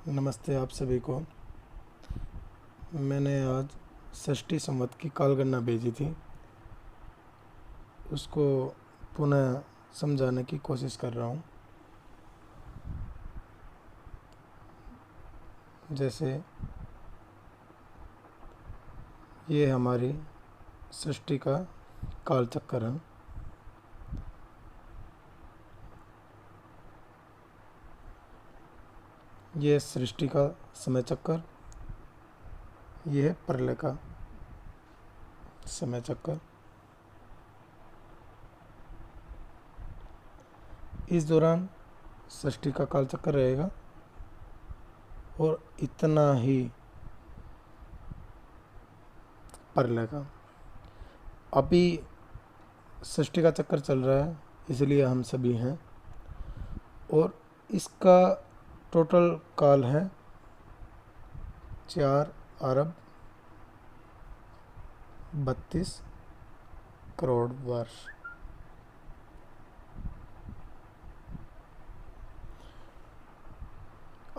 नमस्ते आप सभी को। मैंने आज षष्ठी संवत की कालगणना भेजी थी, उसको पुनः समझाने की कोशिश कर रहा हूँ। जैसे ये हमारी षष्ठी का काल चक्कर है। ये सृष्टि का समय चक्कर, ये है प्रलय का समय चक्कर। इस दौरान षष्ठी का काल चक्कर रहेगा और इतना ही प्रलय का। अभी षष्ठी का चक्कर चल रहा है, इसलिए हम सभी हैं, और इसका टोटल काल है 4 अरब 32 करोड़ वर्ष।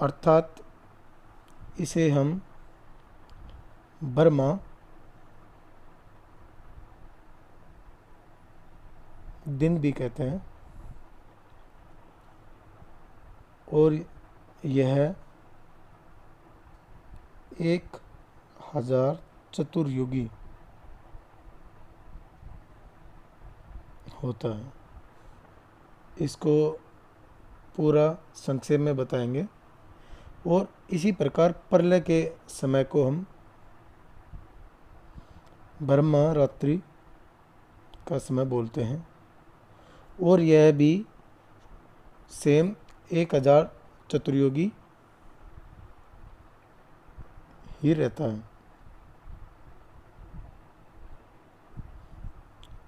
अर्थात इसे हम ब्रह्मा दिन भी कहते हैं, और यह 1000 चतुर्युगी होता है। इसको पूरा संक्षेप में बताएंगे। और इसी प्रकार प्रलय के समय को हम ब्रह्मा रात्रि का समय बोलते हैं, और यह भी सेम 1000 चतुर्युगी ही रहता है।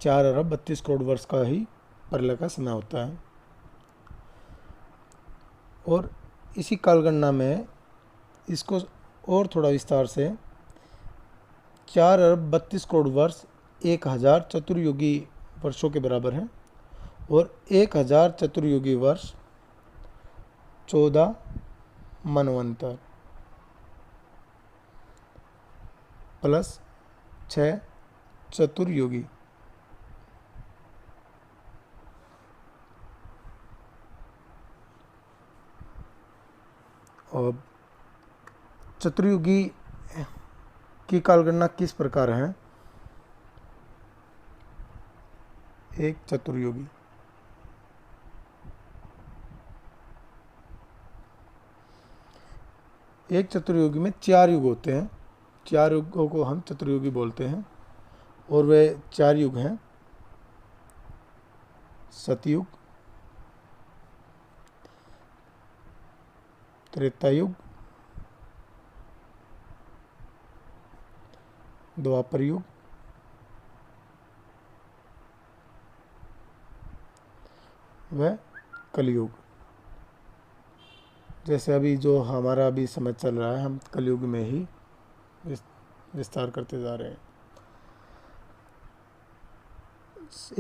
4 अरब 32 करोड़ वर्ष का ही प्रलय का समय होता है। और इसी कालगणना में इसको और थोड़ा विस्तार से 4 अरब 32 करोड़ वर्ष 1000 चतुर्युगी वर्षों के बराबर हैं, और 1000 चतुर्युगी वर्ष 14 मनवंतर प्लस 6 चतुर्युगी। और चतुर्युगी की कालगणना किस प्रकार है। एक चतुर्युगी में 4 युग होते हैं। 4 युगों को हम चतुर्युगी बोलते हैं, और वे 4 युग हैं: सतयुग, त्रेता युग, द्वापर युग, व कलयुग। जैसे अभी जो हमारा अभी समय चल रहा है, हम कलयुग में ही विस्तार करते जा रहे हैं।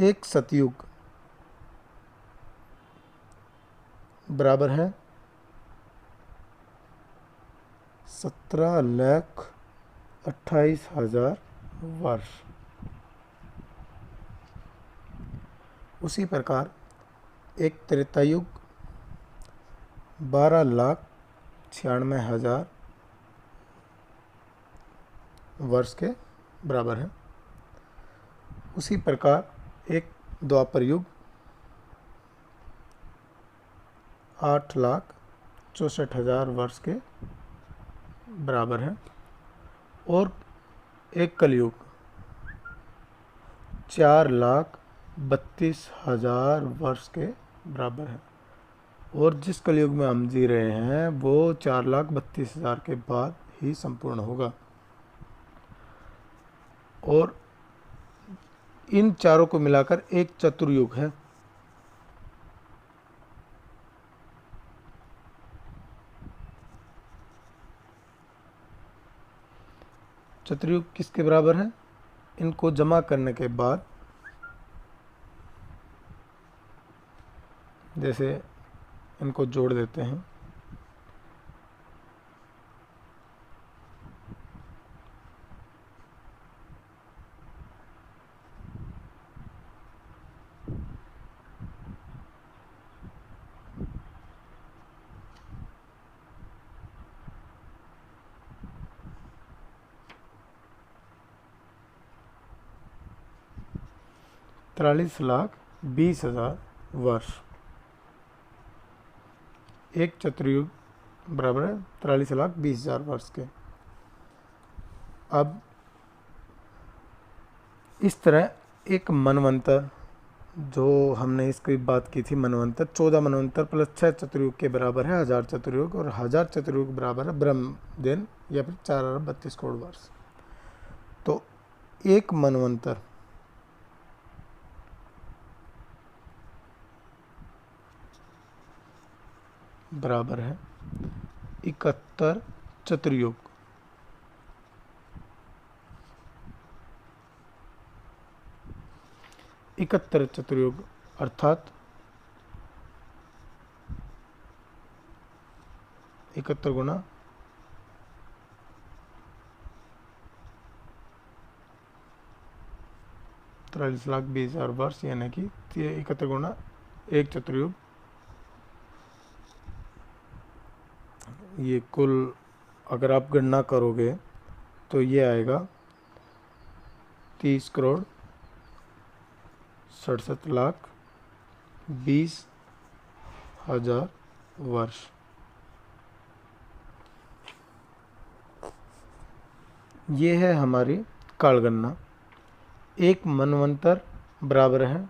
एक सतयुग बराबर है 17,28,000 वर्ष। उसी प्रकार एक त्रेता युग 12,96,000 वर्ष के बराबर है। उसी प्रकार एक द्वापर युग 8,64,000 वर्ष के बराबर है, और एक कलयुग 4,32,000 वर्ष के बराबर है। और जिस कलयुग में हम जी रहे हैं वो 4,32,000 के बाद ही संपूर्ण होगा। और इन चारों को मिलाकर एक चतुर्युग है। चतुर्युग किसके बराबर है? इनको जमा करने के बाद, जैसे इनको जोड़ देते हैं, 43,20,000 वर्ष। एक चतुर्युग बराबर है 43,20,000 वर्ष के। अब इस तरह एक मनवंतर, जो हमने इसकी बात की थी, मनवंतर 14 मनवंतर प्लस 6 चतुर्युग के बराबर है 1000 चतुर्युग, और 1000 चतुर्युग बराबर है ब्रह्म दिन या फिर 4,32 करोड़ वर्ष। तो एक मनवंतर बराबर है 71 चतुर्युग। इकहत्तर चतुर्युग अर्थात 71 गुना 43,20,000 वर्ष, यानी कि 71 गुना एक चतुर्युग। ये कुल अगर आप गणना करोगे तो ये आएगा 30,67,20,000 वर्ष। ये है हमारी कालगणना। एक मनवंतर बराबर है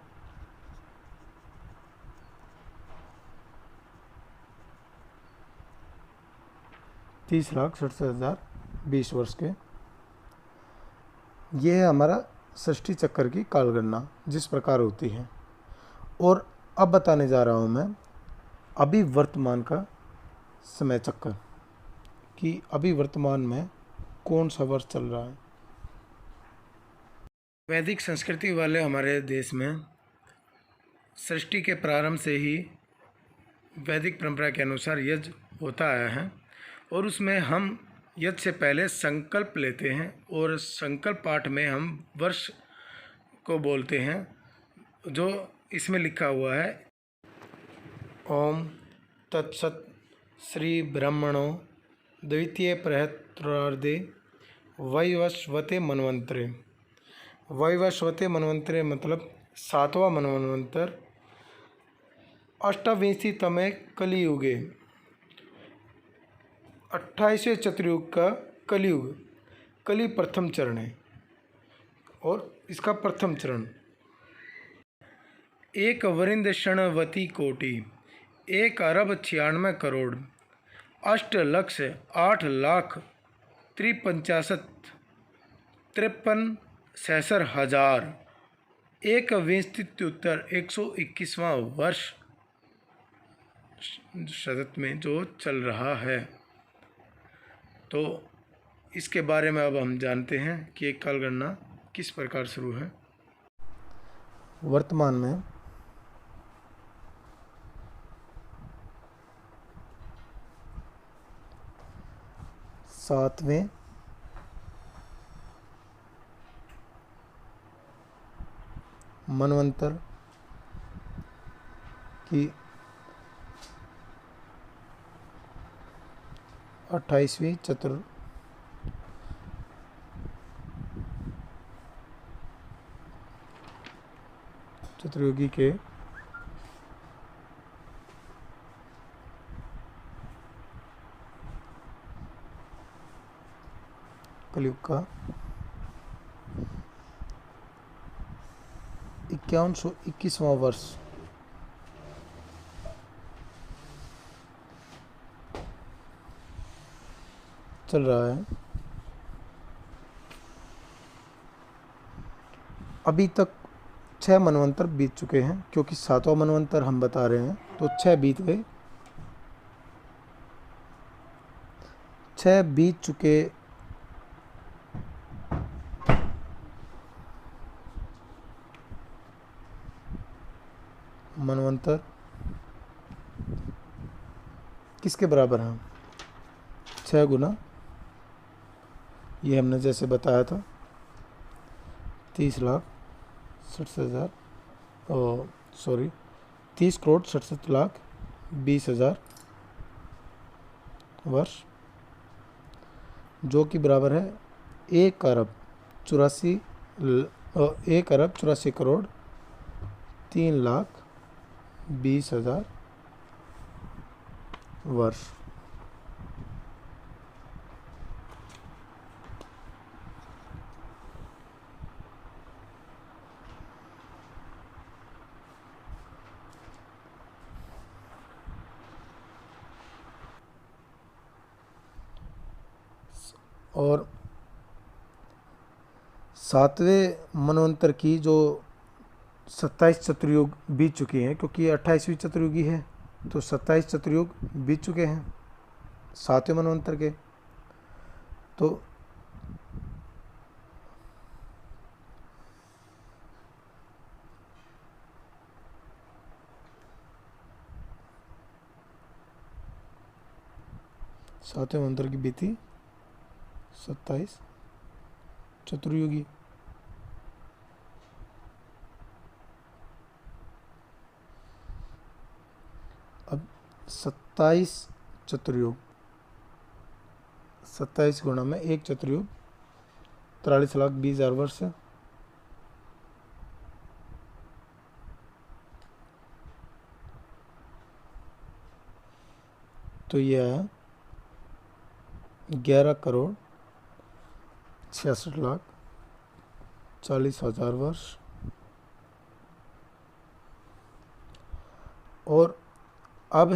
30,67,020 वर्ष के। यह है हमारा षष्ठी चक्कर की कालगणना जिस प्रकार होती है। और अब बताने जा रहा हूँ मैं अभी वर्तमान का समय चक्कर, कि अभी वर्तमान में कौन सा वर्ष चल रहा है। वैदिक संस्कृति वाले हमारे देश में सृष्टि के प्रारंभ से ही वैदिक परंपरा के अनुसार यज्ञ होता आया है, और उसमें हम यज्ञ से पहले संकल्प लेते हैं, और संकल्प पाठ में हम वर्ष को बोलते हैं, जो इसमें लिखा हुआ है ओम तत्सत श्री ब्रह्मणो द्वितीय प्रहत्रार्धे वैवस्वते मनवंतरे। वैवस्वते मनवंतरे मतलब 7वां मनवंतर, अष्टाविंशतितमे कलियुगे, 28वें चतुर्युग का कलियुग, कलि प्रथम चरण है। और इसका प्रथम चरण 1 वरिंद षणवती कोटि 1 अरब 96 करोड़ 8 लक्ष 8 लाख 53 सहस्र हजार 1 वर्ष शतत में जो चल रहा है। तो इसके बारे में अब हम जानते हैं कि एक कालगणना किस प्रकार शुरू है। वर्तमान में सातवें मनवंतर की 28वीं चतुर्युगी के कलयुग का 5121वां वर्ष चल रहा है। अभी तक 6 मनवंतर बीत चुके हैं, क्योंकि 7वां मनवंतर हम बता रहे हैं, तो 6 बीत गए। 6 बीत चुके मनवंतर किसके बराबर हैं? 6 गुना, ये हमने जैसे बताया था 30 करोड़ 67 लाख 20,000 वर्ष, जो कि बराबर है 1 अरब 84 करोड़ 3,20,000 वर्ष। और 7वें मनवंतर की जो 27 चतुर्युग बीत चुकी हैं, क्योंकि 28वीं चतुर्युगी है तो 27 चतुर्युग बीत चुके हैं 7वें मनवंतर के। तो सातवें मनवंतर की बीती 27 चतुर्युगी। अब 27 चतुर्युग, 27 गुणा में एक चतुर्युग 43,20,000 वर्ष है। तो यह है 11,66,40,000 वर्ष। और अब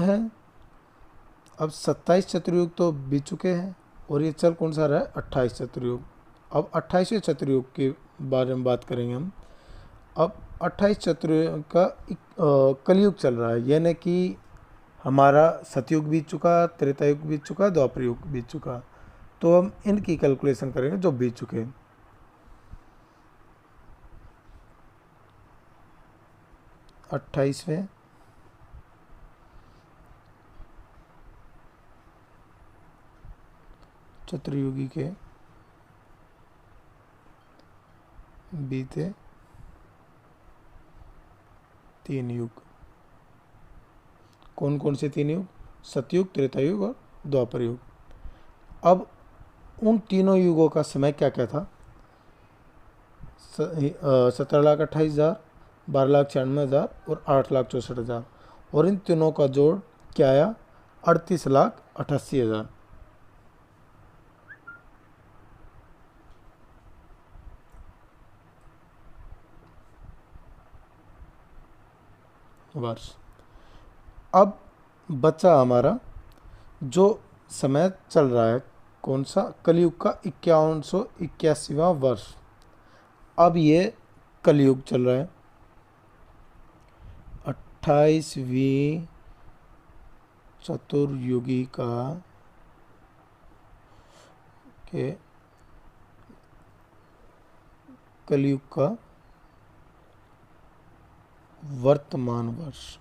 27 चतुर्युग तो बीत चुके हैं और ये चल कौन सा रहा है 28 चतुर्युग। अब 28वें चतुर्युग के बारे में बात करेंगे हम। अब 28 चतुर्युग का कलयुग चल रहा है, यानी कि हमारा सतयुग बीत चुका, त्रेता युग बीत चुका, द्वापर युग बीत चुका। तो हम इनकी कैलकुलेशन करेंगे जो बीत चुके हैं। अट्ठाईसवें चतुर्युगी के बीते 3 युग। कौन कौन से 3 युग? सतयुग, त्रेता युग और द्वापर युग। अब उन तीनों युगों का समय क्या क्या था? 17,28,000, 12,96,000 और 8,64,000। और इन तीनों का जोड़ क्या आया? 38,88,000 वर्ष। अब बचा हमारा जो समय चल रहा है, कौन सा? कलयुग का 5181वां वर्ष। अब ये कलयुग चल रहा है। 28वीं चतुर्युगी का के कलयुग का वर्तमान वर्ष।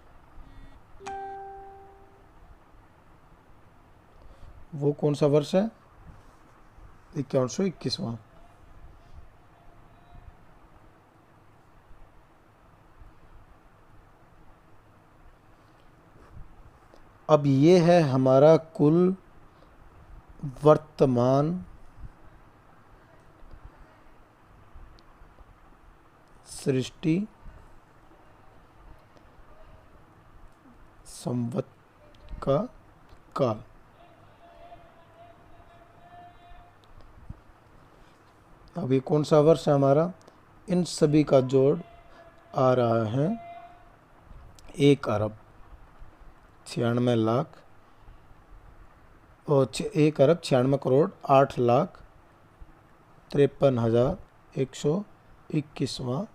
वो कौन सा वर्ष है? 5121वां। अब ये है हमारा कुल वर्तमान सृष्टि संवत का काल। अब ये कौन सा वर्ष है हमारा? इन सभी का जोड़ आ रहा है 1,96,00,000 और 1,96,53,121वां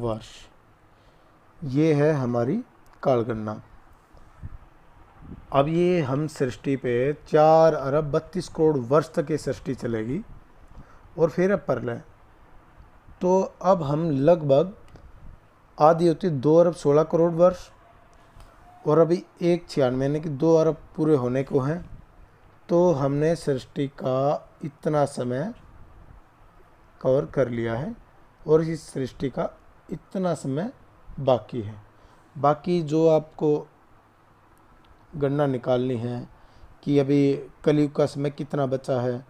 वर्ष। ये है हमारी कालगणना। अब ये हम सृष्टि पे 4,32,00,00,000 वर्ष तक ये सृष्टि चलेगी और फिर अब प्रलय। तो अब हम लगभग आधी होती 2,16,00,00,000 वर्ष और अभी 1,96 यानी कि 2 अरब पूरे होने को हैं। तो हमने सृष्टि का इतना समय कवर कर लिया है और इस सृष्टि का इतना समय बाकी है। बाकी जो आपको गणना निकालनी है कि अभी कलयुग का समय कितना बचा है,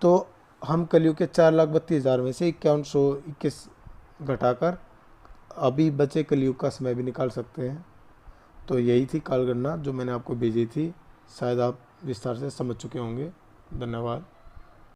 तो हम कलयुग के 4,32,000 में से 5121 घटाकर अभी बचे कलयुग का समय भी निकाल सकते हैं। तो यही थी कालगणना जो मैंने आपको भेजी थी, शायद आप विस्तार से समझ चुके होंगे। धन्यवाद।